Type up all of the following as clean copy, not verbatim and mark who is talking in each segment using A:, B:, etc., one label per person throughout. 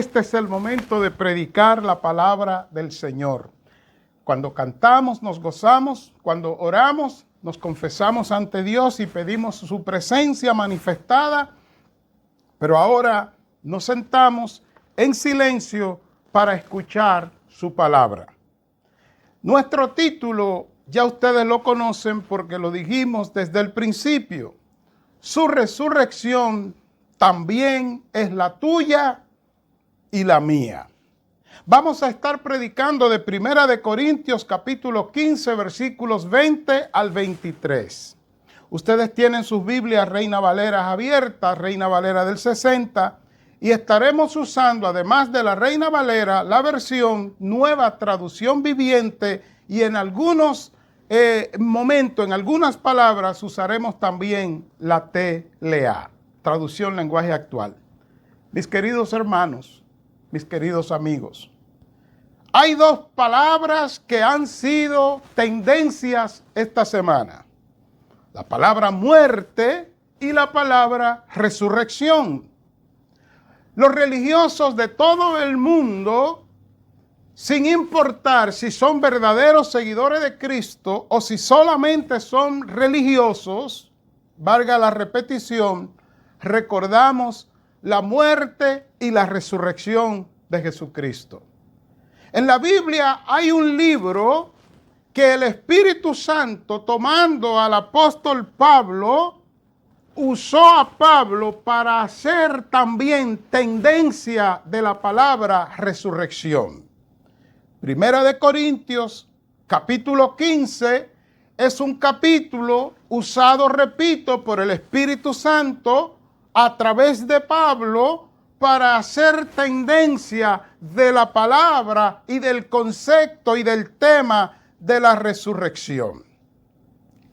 A: este es el momento de predicar la palabra del Señor. Cuando cantamos nos gozamos, cuando oramos nos confesamos ante Dios y pedimos su presencia manifestada, pero ahora nos sentamos en silencio para escuchar su palabra. Nuestro título ya ustedes lo conocen porque lo dijimos desde el principio. Su resurrección también es la tuya y la mía. Vamos a estar predicando de 1 de Corintios capítulo 15 versículos 20 al 23. Ustedes tienen sus Biblias Reina Valera abiertas, Reina Valera del 60, y estaremos usando, además de la Reina Valera, la versión Nueva Traducción Viviente, y en algunos momentos, en algunas palabras, usaremos también la TLA, Traducción Lenguaje Actual. Mis queridos hermanos, mis queridos amigos, hay dos palabras que han sido tendencias esta semana. La palabra muerte y la palabra resurrección. Los religiosos de todo el mundo, sin importar si son verdaderos seguidores de Cristo o si solamente son religiosos, valga la repetición, recordamos la muerte y la resurrección de Jesucristo. En la Biblia hay un libro que el Espíritu Santo, tomando al apóstol Pablo, usó a Pablo para hacer también tendencia de la palabra resurrección. 1 de Corintios, capítulo 15, es un capítulo usado, repito, por el Espíritu Santo a través de Pablo para hacer tendencia de la palabra y del concepto y del tema de la resurrección.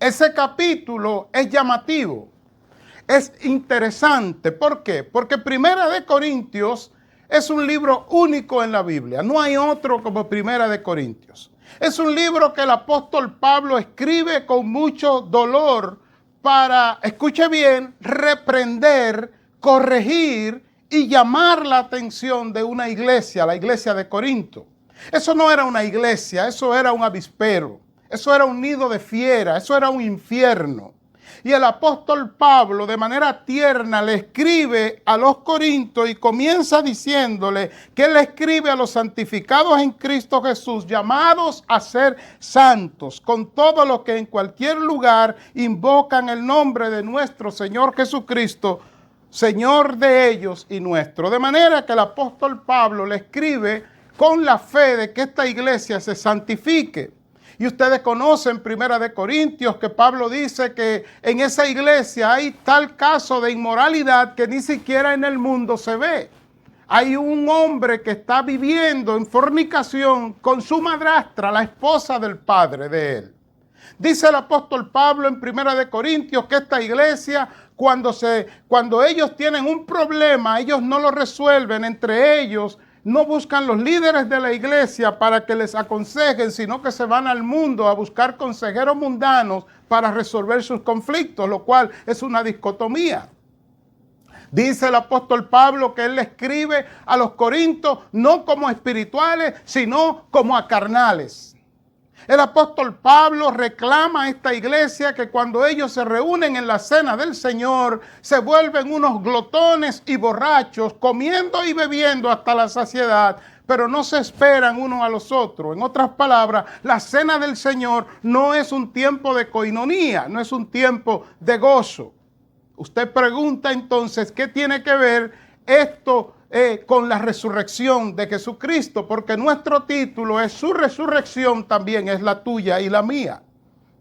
A: Ese capítulo es llamativo, es interesante. ¿Por qué? Porque 1 de Corintios es un libro único en la Biblia. No hay otro como 1 de Corintios. Es un libro que el apóstol Pablo escribe con mucho dolor para, escuche bien, reprender, corregir y llamar la atención de una iglesia, la iglesia de Corinto. Eso no era una iglesia, eso era un avispero, eso era un nido de fiera, eso era un infierno. Y el apóstol Pablo de manera tierna le escribe a los corintios y comienza diciéndole que él escribe a los santificados en Cristo Jesús, llamados a ser santos, con todos los que en cualquier lugar invocan el nombre de nuestro Señor Jesucristo, Señor de ellos y nuestro. De manera que el apóstol Pablo le escribe con la fe de que esta iglesia se santifique. Y ustedes conocen 1 de Corintios que Pablo dice que en esa iglesia hay tal caso de inmoralidad que ni siquiera en el mundo se ve. Hay un hombre que está viviendo en fornicación con su madrastra, la esposa del padre de él. Dice el apóstol Pablo en 1 de Corintios que esta iglesia, cuando ellos tienen un problema, ellos no lo resuelven entre ellos. No buscan los líderes de la iglesia para que les aconsejen, sino que se van al mundo a buscar consejeros mundanos para resolver sus conflictos, lo cual es una dicotomía. Dice el apóstol Pablo que él le escribe a los corintios no como espirituales, sino como a carnales. El apóstol Pablo reclama a esta iglesia que cuando ellos se reúnen en la cena del Señor, se vuelven unos glotones y borrachos, comiendo y bebiendo hasta la saciedad, pero no se esperan unos a los otros. En otras palabras, la cena del Señor no es un tiempo de coinonía, no es un tiempo de gozo. Usted pregunta entonces, ¿qué tiene que ver esto con la resurrección de Jesucristo? Porque nuestro título es su resurrección también es la tuya y la mía.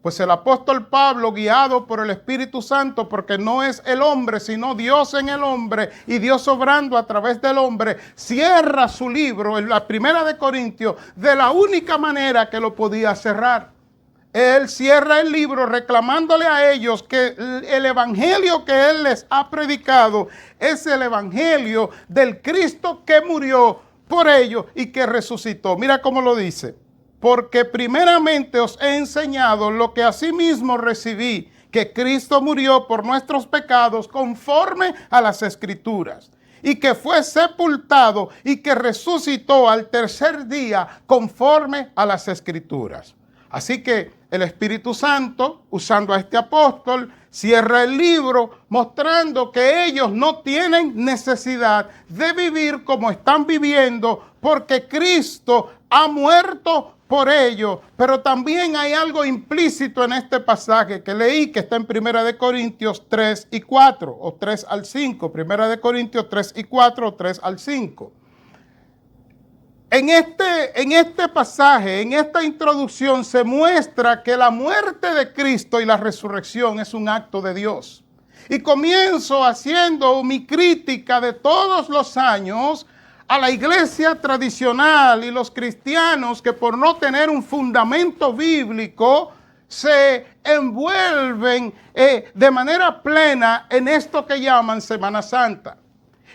A: Pues el apóstol Pablo, guiado por el Espíritu Santo, porque no es el hombre, sino Dios en el hombre y Dios obrando a través del hombre, cierra su libro en la 1 de Corintios de la única manera que lo podía cerrar. Él cierra el libro reclamándole a ellos que el evangelio que él les ha predicado es el evangelio del Cristo que murió por ellos y que resucitó. Mira cómo lo dice. Porque primeramente os he enseñado lo que asimismo recibí, que Cristo murió por nuestros pecados conforme a las Escrituras, y que fue sepultado y que resucitó al tercer día conforme a las Escrituras. Así que el Espíritu Santo, usando a este apóstol, cierra el libro mostrando que ellos no tienen necesidad de vivir como están viviendo porque Cristo ha muerto por ello. Pero también hay algo implícito en este pasaje que leí, que está en 1 Corintios 3 y 4, o 3 al 5. 1 Corintios 3 y 4, o 3 al 5. En este pasaje, en esta introducción, se muestra que la muerte de Cristo y la resurrección es un acto de Dios. Y comienzo haciendo mi crítica de todos los años a la iglesia tradicional y los cristianos que por no tener un fundamento bíblico se envuelven de manera plena en esto que llaman Semana Santa.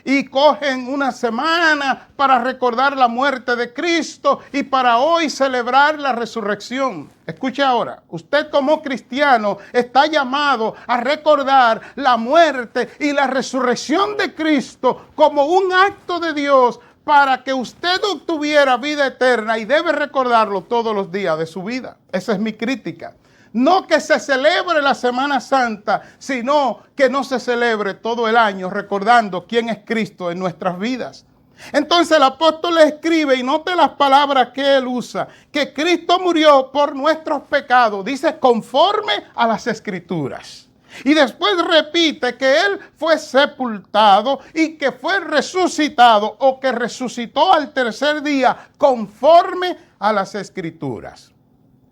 A: Y cogen una semana para recordar la muerte de Cristo y para hoy celebrar la resurrección. Escuche ahora, usted como cristiano está llamado a recordar la muerte y la resurrección de Cristo como un acto de Dios para que usted obtuviera vida eterna y debe recordarlo todos los días de su vida. Esa es mi crítica. No que se celebre la Semana Santa, sino que no se celebre todo el año recordando quién es Cristo en nuestras vidas. Entonces el apóstol escribe, y note las palabras que él usa, que Cristo murió por nuestros pecados, dice conforme a las Escrituras. Y después repite que él fue sepultado y que fue resucitado o que resucitó al tercer día conforme a las Escrituras.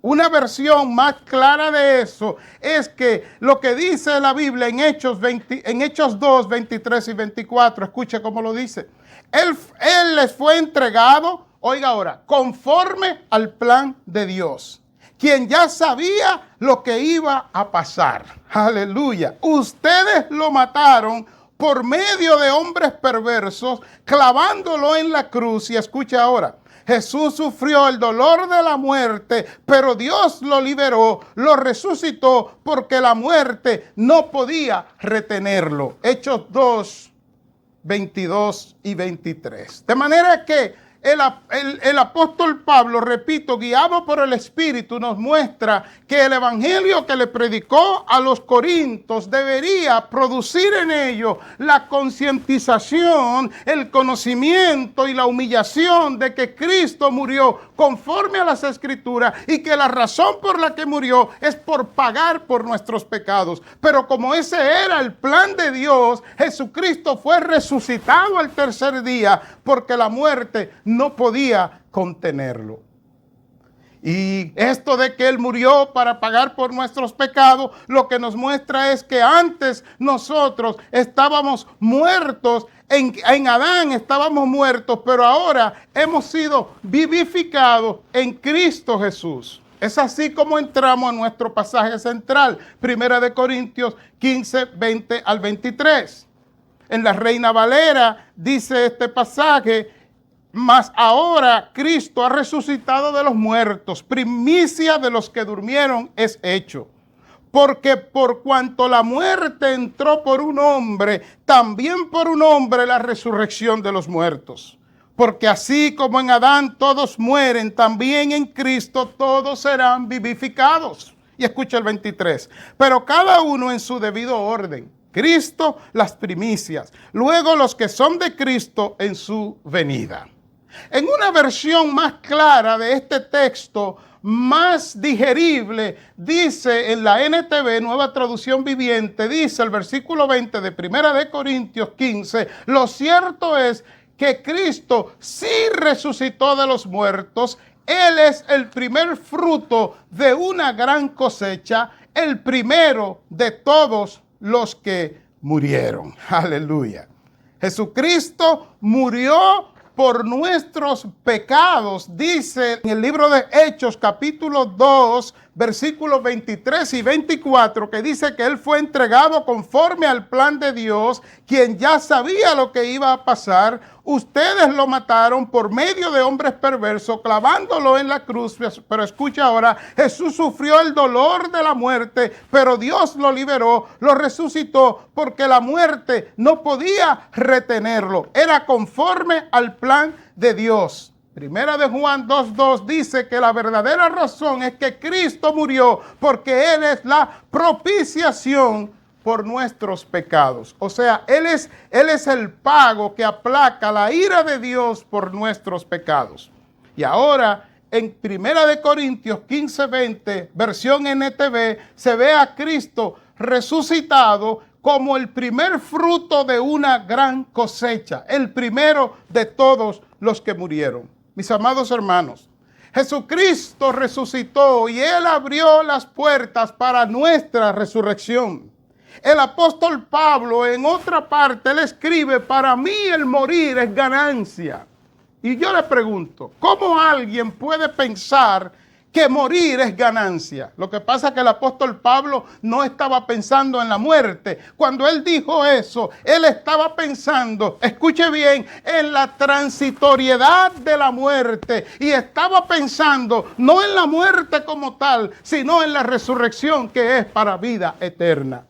A: Una versión más clara de eso es que lo que dice la Biblia en Hechos 2, 23 y 24, escuche cómo lo dice. Él les fue entregado, oiga ahora, conforme al plan de Dios, quien ya sabía lo que iba a pasar. Aleluya. Ustedes lo mataron por medio de hombres perversos, clavándolo en la cruz. Y escucha ahora. Jesús sufrió el dolor de la muerte, pero Dios lo liberó, lo resucitó, porque la muerte no podía retenerlo. Hechos 2, 22 y 23. De manera que el apóstol Pablo, repito, guiado por el Espíritu, nos muestra que el evangelio que le predicó a los corintios debería producir en ellos la concientización, el conocimiento y la humillación de que Cristo murió conforme a las Escrituras y que la razón por la que murió es por pagar por nuestros pecados. Pero como ese era el plan de Dios, Jesucristo fue resucitado al tercer día porque la muerte no podía contenerlo. Y esto de que Él murió para pagar por nuestros pecados, lo que nos muestra es que antes nosotros estábamos muertos, en Adán estábamos muertos, pero ahora hemos sido vivificados en Cristo Jesús. Es así como entramos a nuestro pasaje central, 1 Corintios 15, 20 al 23. En la Reina Valera dice este pasaje: mas ahora Cristo ha resucitado de los muertos, primicia de los que durmieron es hecho. Porque por cuanto la muerte entró por un hombre, también por un hombre la resurrección de los muertos. Porque así como en Adán todos mueren, también en Cristo todos serán vivificados. Y escucha el 23. Pero cada uno en su debido orden. Cristo las primicias, luego los que son de Cristo en su venida. En una versión más clara de este texto, más digerible, dice en la NTV, Nueva Traducción Viviente, dice el versículo 20 de 1 Corintios 15, lo cierto es que Cristo sí resucitó de los muertos. Él es el primer fruto de una gran cosecha, el primero de todos los que murieron. Aleluya. Jesucristo murió por nuestros pecados, dice en el libro de Hechos, capítulo 2, versículos 23 y 24, que dice que él fue entregado conforme al plan de Dios, quien ya sabía lo que iba a pasar. Ustedes lo mataron por medio de hombres perversos, clavándolo en la cruz. Pero escucha ahora, Jesús sufrió el dolor de la muerte, pero Dios lo liberó, lo resucitó, porque la muerte no podía retenerlo. Era conforme al plan de Dios. Primera de Juan 2:2 dice que la verdadera razón es que Cristo murió porque Él es la propiciación por nuestros pecados. O sea, Él es el pago que aplaca la ira de Dios por nuestros pecados. Y ahora, en Primera de Corintios 15:20, versión NTV, se ve a Cristo resucitado como el primer fruto de una gran cosecha, el primero de todos los que murieron. Mis amados hermanos, Jesucristo resucitó y Él abrió las puertas para nuestra resurrección. El apóstol Pablo, en otra parte, él escribe: para mí el morir es ganancia. Y yo le pregunto, ¿cómo alguien puede pensar que morir es ganancia? Lo que pasa es que el apóstol Pablo no estaba pensando en la muerte. Cuando él dijo eso, él estaba pensando, escuche bien, en la transitoriedad de la muerte. Y estaba pensando no en la muerte como tal, sino en la resurrección, que es para vida eterna.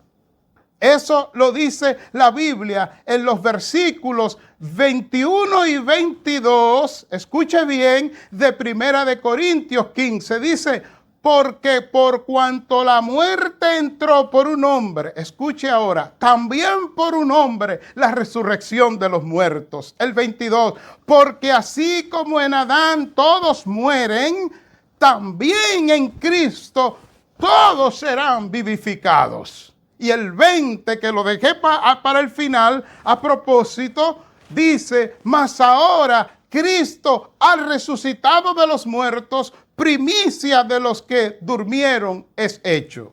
A: Eso lo dice la Biblia en los versículos 21 y 22, escuche bien, de Primera de Corintios 15. Dice: porque por cuanto la muerte entró por un hombre, escuche ahora, también por un hombre la resurrección de los muertos. El 22, porque así como en Adán todos mueren, también en Cristo todos serán vivificados. Y el 20, que lo dejé para el final, a propósito, dice: mas ahora Cristo ha resucitado de los muertos, primicia de los que durmieron es hecho.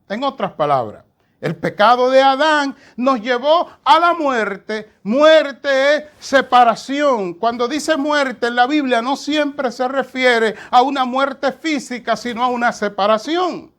A: En otras palabras, el pecado de Adán nos llevó a la muerte. Muerte es separación. Cuando dice muerte en la Biblia no siempre se refiere a una muerte física, sino a una separación.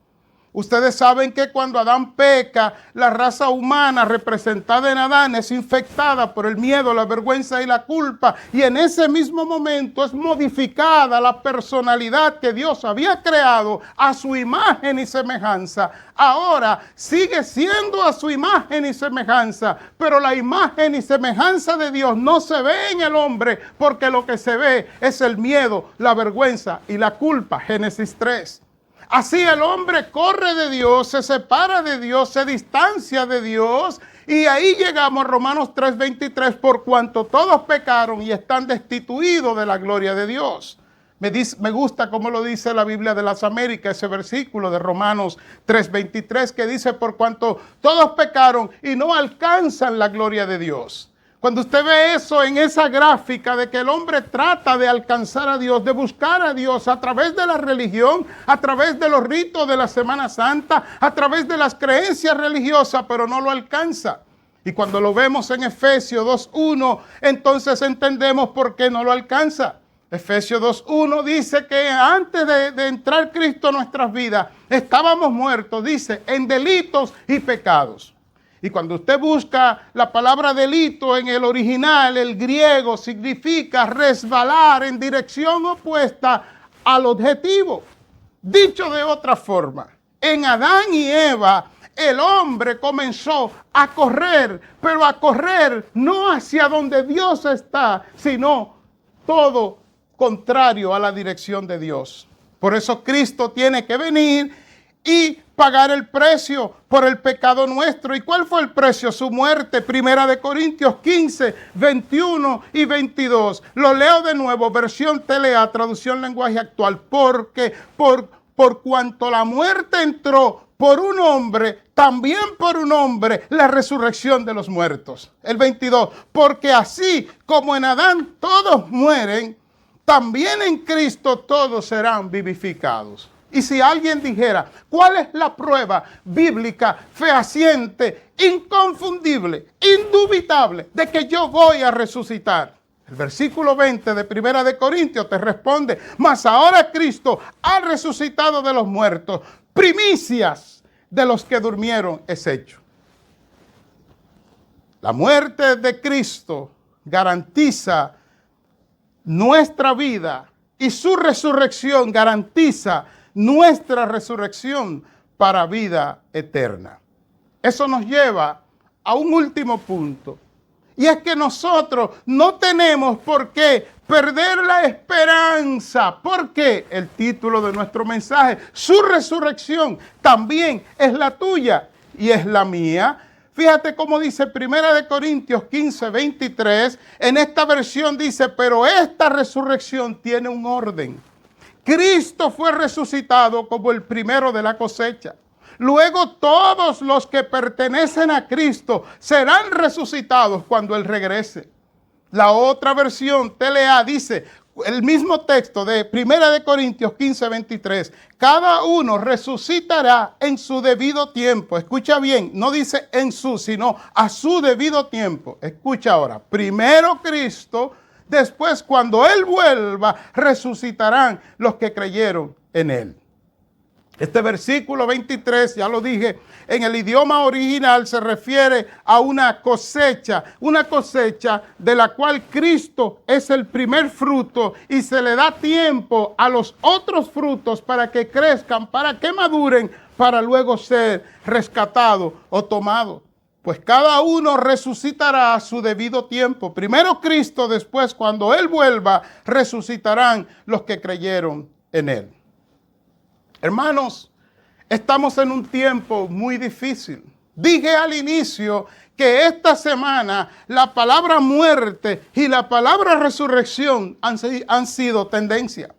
A: Ustedes saben que cuando Adán peca, la raza humana representada en Adán es infectada por el miedo, la vergüenza y la culpa. Y en ese mismo momento es modificada la personalidad que Dios había creado a su imagen y semejanza. Ahora sigue siendo a su imagen y semejanza, pero la imagen y semejanza de Dios no se ve en el hombre, porque lo que se ve es el miedo, la vergüenza y la culpa. Génesis 3. Así el hombre corre de Dios, se separa de Dios, se distancia de Dios. Y ahí llegamos a Romanos 3:23, por cuanto todos pecaron y están destituidos de la gloria de Dios. Me gusta cómo lo dice la Biblia de las Américas, ese versículo de Romanos 3:23, que dice: por cuanto todos pecaron y no alcanzan la gloria de Dios. Cuando usted ve eso en esa gráfica de que el hombre trata de alcanzar a Dios, de buscar a Dios a través de la religión, a través de los ritos de la Semana Santa, a través de las creencias religiosas, pero no lo alcanza. Y cuando lo vemos en Efesios 2:1, entonces entendemos por qué no lo alcanza. Efesios 2:1 dice que antes de entrar Cristo a nuestras vidas, estábamos muertos, dice, en delitos y pecados. Y cuando usted busca la palabra delito en el original, el griego, significa resbalar en dirección opuesta al objetivo. Dicho de otra forma, en Adán y Eva, el hombre comenzó a correr, pero a correr no hacia donde Dios está, sino todo contrario a la dirección de Dios. Por eso Cristo tiene que venir y pagar el precio por el pecado nuestro. ¿Y cuál fue el precio? Su muerte. Primera de Corintios 15, 21 y 22. Lo leo de nuevo, versión TLA, traducción lenguaje actual. Porque por cuanto la muerte entró por un hombre, también por un hombre la resurrección de los muertos. El 22. Porque así como en Adán todos mueren, también en Cristo todos serán vivificados. Y si alguien dijera, ¿cuál es la prueba bíblica, fehaciente, inconfundible, indubitable de que yo voy a resucitar? El versículo 20 de Primera de Corintios te responde, mas ahora Cristo ha resucitado de los muertos, primicias de los que durmieron es hecho. La muerte de Cristo garantiza nuestra vida y su resurrección garantiza nuestra resurrección para vida eterna. Eso nos lleva a un último punto. Y es que nosotros no tenemos por qué perder la esperanza. Porque el título de nuestro mensaje, su resurrección, también es la tuya y es la mía. Fíjate cómo dice 1 Corintios 15, 23. En esta versión dice, pero esta resurrección tiene un orden. Cristo fue resucitado como el primero de la cosecha. Luego todos los que pertenecen a Cristo serán resucitados cuando Él regrese. La otra versión, TLA, dice, el mismo texto de 1 Corintios 15, 23, cada uno resucitará en su debido tiempo. Escucha bien, no dice en su, sino a su debido tiempo. Escucha ahora, primero Cristo, después cuando Él vuelva, resucitarán los que creyeron en Él. Este versículo 23, ya lo dije, en el idioma original se refiere a una cosecha de la cual Cristo es el primer fruto y se le da tiempo a los otros frutos para que crezcan, para que maduren, para luego ser rescatados o tomados. Pues cada uno resucitará a su debido tiempo. Primero Cristo, después cuando Él vuelva, resucitarán los que creyeron en Él. Hermanos, estamos en un tiempo muy difícil. Dije al inicio que esta semana la palabra muerte y la palabra resurrección han sido tendencia.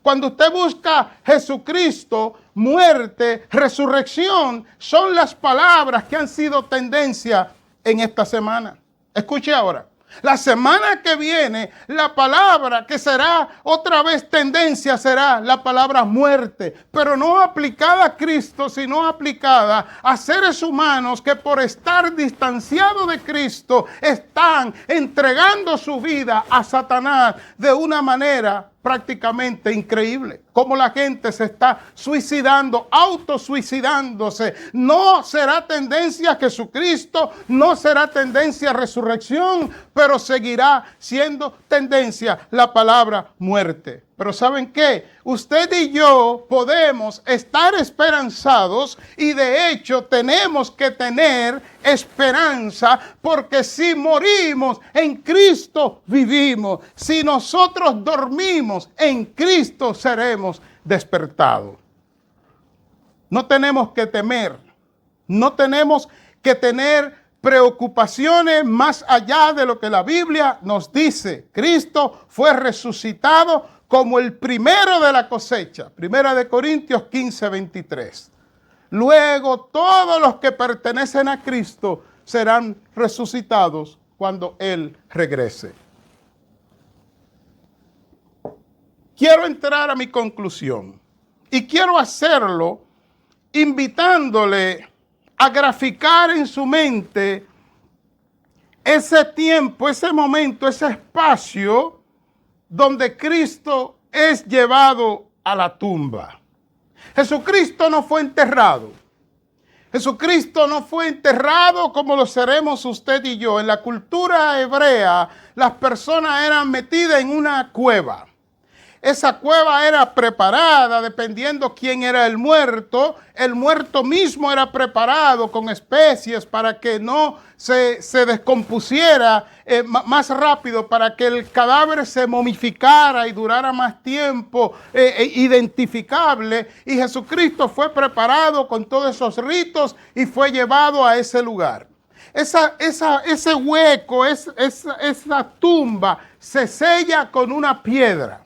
A: Cuando usted busca Jesucristo, muerte, resurrección, son las palabras que han sido tendencia en esta semana. Escuche ahora. La semana que viene, la palabra que será otra vez tendencia será la palabra muerte, pero no aplicada a Cristo, sino aplicada a seres humanos que por estar distanciados de Cristo están entregando su vida a Satanás de una manera prácticamente increíble. Cómo la gente se está suicidando, autosuicidándose. No será tendencia Jesucristo, no será tendencia resurrección, pero seguirá siendo tendencia la palabra muerte. Pero ¿saben qué? Usted y yo podemos estar esperanzados y de hecho tenemos que tener esperanza porque si morimos en Cristo vivimos. Si nosotros dormimos en Cristo seremos despertados. No tenemos que temer, no tenemos que tener preocupaciones más allá de lo que la Biblia nos dice. Cristo fue resucitado como el primero de la cosecha. 1 Corintios 15, 23. Luego todos los que pertenecen a Cristo serán resucitados cuando Él regrese. Quiero entrar a mi conclusión y quiero hacerlo invitándole a graficar en su mente ese tiempo, ese momento, ese espacio donde Cristo es llevado a la tumba. Jesucristo no fue enterrado. Jesucristo no fue enterrado como lo seremos usted y yo. En la cultura hebrea, las personas eran metidas en una cueva. Esa cueva era preparada dependiendo quién era el muerto. El muerto mismo era preparado con especies para que no se descompusiera más rápido, para que el cadáver se momificara y durara más tiempo identificable. Y Jesucristo fue preparado con todos esos ritos y fue llevado a ese lugar. Ese hueco, esa tumba se sella con una piedra.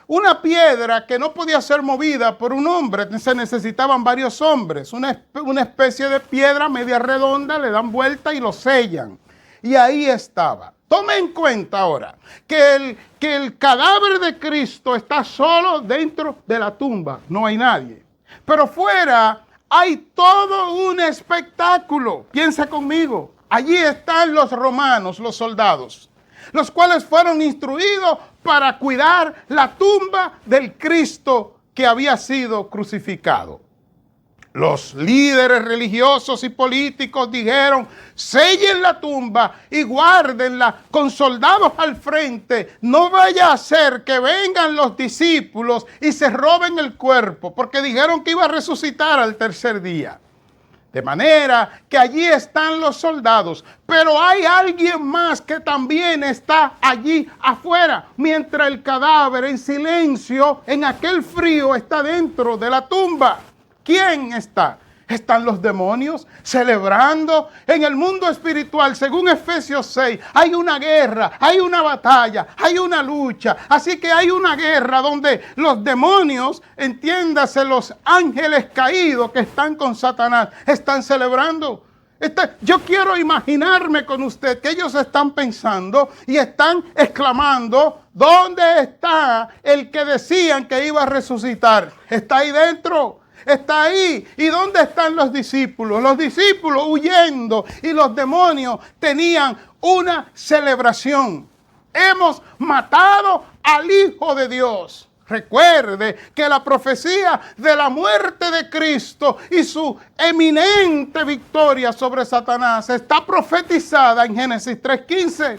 A: Una piedra que no podía ser movida por un hombre, se necesitaban varios hombres. Una especie de piedra media redonda, le dan vuelta y lo sellan. Y ahí estaba. Tome en cuenta ahora que el cadáver de Cristo está solo dentro de la tumba, no hay nadie. Pero fuera hay todo un espectáculo. Piensa conmigo, allí están los romanos, los soldados. los cuales fueron instruidos para cuidar la tumba del Cristo que había sido crucificado. Los líderes religiosos y políticos dijeron: sellen la tumba y guárdenla con soldados al frente. No vaya a ser que vengan los discípulos y se roben el cuerpo, porque dijeron que iba a resucitar al tercer día. De manera que allí están los soldados, pero hay alguien más que también está allí afuera, mientras el cadáver en silencio, en aquel frío, está dentro de la tumba. ¿Quién está? Están los demonios celebrando. En el mundo espiritual, según Efesios 6, hay una guerra, hay una batalla, hay una lucha. Así que hay una guerra donde los demonios, entiéndase, los ángeles caídos que están con Satanás, están celebrando. Yo quiero imaginarme con usted que ellos están pensando y están exclamando: ¿dónde está el que decían que iba a resucitar? Está ahí dentro. Está ahí. ¿Y dónde están los discípulos? Los discípulos huyendo, y los demonios tenían una celebración. Hemos matado al Hijo de Dios. Recuerde que la profecía de la muerte de Cristo y su eminente victoria sobre Satanás está profetizada en Génesis 3:15.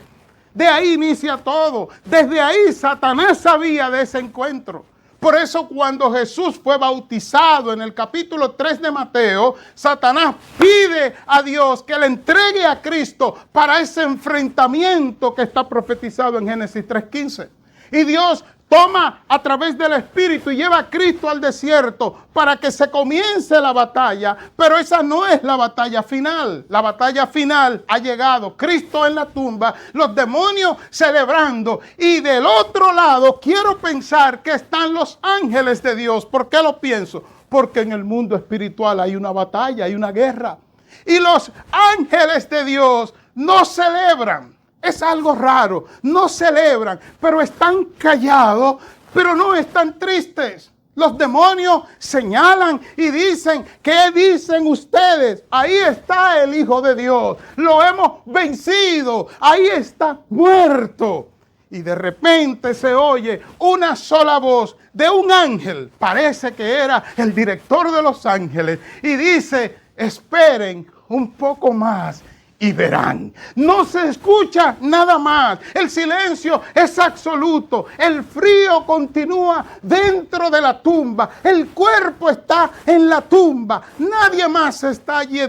A: De ahí inicia todo. Desde ahí Satanás sabía de ese encuentro. Por eso cuando Jesús fue bautizado en el capítulo 3 de Mateo, Satanás pide a Dios que le entregue a Cristo para ese enfrentamiento que está profetizado en Génesis 3:15. Y Dios toma a través del Espíritu y lleva a Cristo al desierto para que se comience la batalla. Pero esa no es la batalla final. La batalla final ha llegado. Cristo en la tumba, los demonios celebrando. Y del otro lado quiero pensar que están los ángeles de Dios. ¿Por qué lo pienso? Porque en el mundo espiritual hay una batalla, hay una guerra. Y los ángeles de Dios no celebran. Es algo raro, no celebran, pero están callados, pero no están tristes. Los demonios señalan y dicen: ¿qué dicen ustedes? Ahí está el Hijo de Dios, lo hemos vencido, ahí está muerto. Y de repente se oye una sola voz de un ángel, parece que era el director de los ángeles, y dice: esperen un poco más y verán. No se escucha nada más. El silencio es absoluto. El frío continúa dentro de la tumba. El cuerpo está en la tumba. Nadie más está allí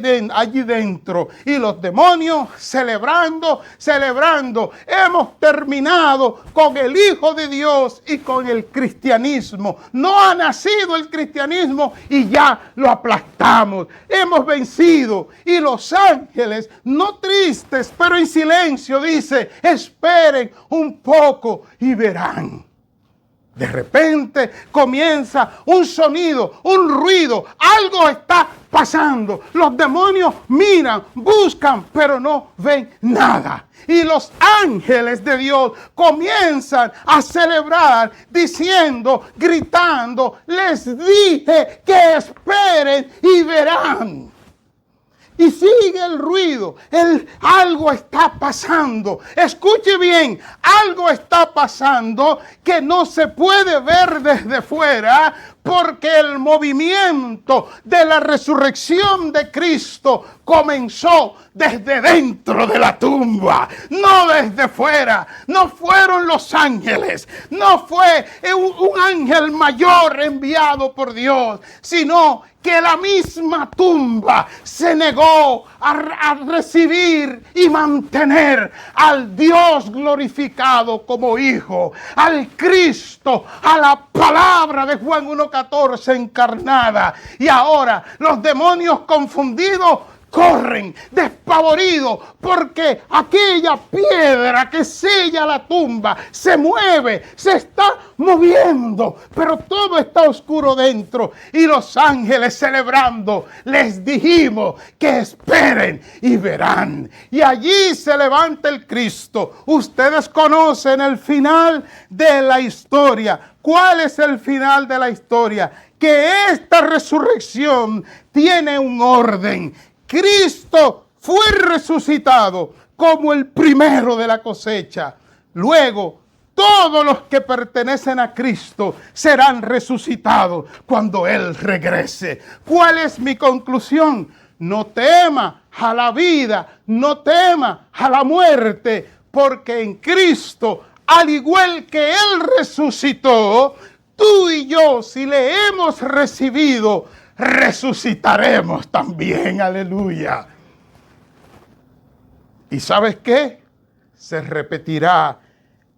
A: dentro. Y los demonios celebrando. Hemos terminado con el Hijo de Dios y con el cristianismo. No ha nacido el cristianismo y ya lo aplastamos. Hemos vencido. Y los ángeles, no tristes, pero en silencio, dice: esperen un poco y verán. De repente comienza un sonido, un ruido, algo está pasando. Los demonios miran, buscan, pero no ven nada. Y los ángeles de Dios comienzan a celebrar diciendo, gritando: les dije que esperen y verán. Y sigue el ruido, algo está pasando. Escuche bien, algo está pasando que no se puede ver desde fuera, porque el movimiento de la resurrección de Cristo comenzó desde dentro de la tumba, no desde fuera. No fueron los ángeles, no fue un ángel mayor enviado por Dios, sino que la misma tumba se negó a recibir y mantener al Dios glorificado como Hijo, al Cristo, a la palabra de Juan 1:14 encarnada. Y ahora los demonios confundidos corren despavoridos, porque aquella piedra que sella la tumba se mueve, se está moviendo, pero todo está oscuro dentro. Y los ángeles celebrando, les dijimos que esperen y verán. Y allí se levanta el Cristo. Ustedes conocen el final de la historia. ¿Cuál es el final de la historia? Que esta resurrección tiene un orden. Cristo fue resucitado como el primero de la cosecha. Luego, todos los que pertenecen a Cristo serán resucitados cuando Él regrese. ¿Cuál es mi conclusión? No temas a la vida, no temas a la muerte, porque en Cristo, al igual que Él resucitó, tú y yo, si le hemos recibido, resucitaremos también. Aleluya. ¿Y sabes qué? Se repetirá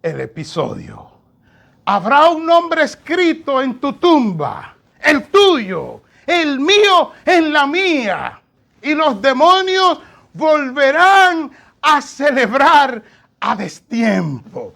A: el episodio. Habrá un nombre escrito en tu tumba, el tuyo, el mío en la mía. Y los demonios volverán a celebrar a destiempo,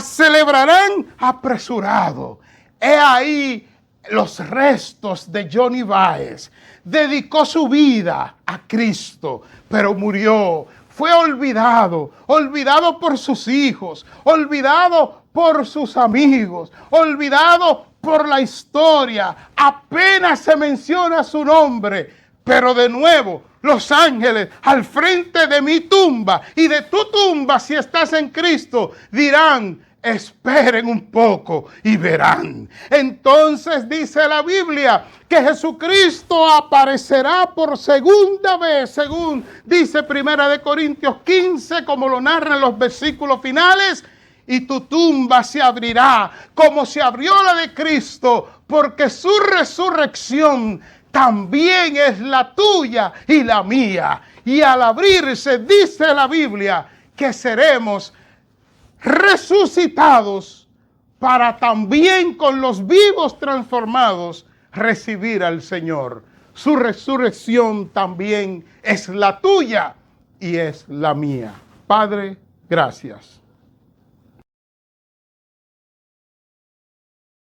A: celebrarán apresurado. He ahí los restos de Johnny Baez. Dedicó su vida a Cristo, pero murió. Fue olvidado por sus hijos, olvidado por sus amigos, olvidado por la historia. Apenas se menciona su nombre, pero de nuevo los ángeles al frente de mi tumba y de tu tumba, si estás en Cristo, dirán: esperen un poco y verán. Entonces dice la Biblia que Jesucristo aparecerá por segunda vez, según dice 1 Corintios 15, como lo narran los versículos finales, y tu tumba se abrirá como se abrió la de Cristo, porque su resurrección también es la tuya y la mía. Y al abrirse, dice la Biblia, que seremos resucitados para también con los vivos transformados recibir al Señor. Su resurrección también es la tuya y es la mía. Padre, gracias.